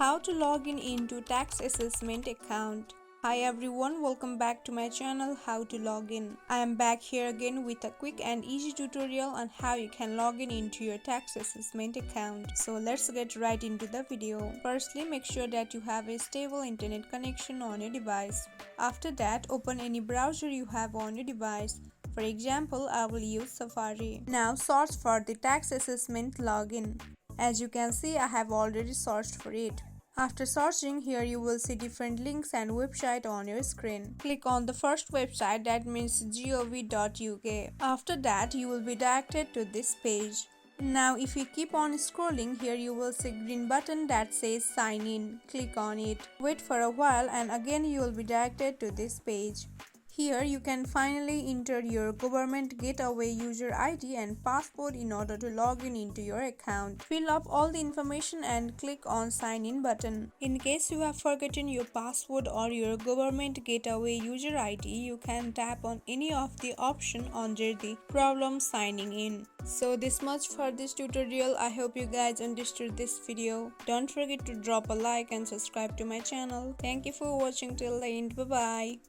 How to log in into tax assessment account. Hi everyone, welcome back to my channel How to Log In. I am back here again with a quick and easy tutorial on how you can log in into your tax assessment account. So let's get right into the video. Firstly, make sure that you have a stable internet connection on your device. After that, open any browser you have on your device. For example, I will use Safari. Now search for the tax assessment login. As you can see, I have already searched for it. After searching, here you will see different links and websites on your screen. Click on the first website, that means gov.uk. After that, you will be directed to this page. Now if you keep on scrolling, here you will see green button that says sign in. Click on it. Wait for a while and again you will be directed to this page. Here you can finally enter your government gateway user ID and password in order to log in into your account. Fill up all the information and click on sign in button. In case you have forgotten your password or your government gateway user ID, you can tap on any of the option under the problem signing in. So this much for this tutorial. I hope you guys understood this video. Don't forget to drop a like and subscribe to my channel. Thank you for watching till the end. Bye bye.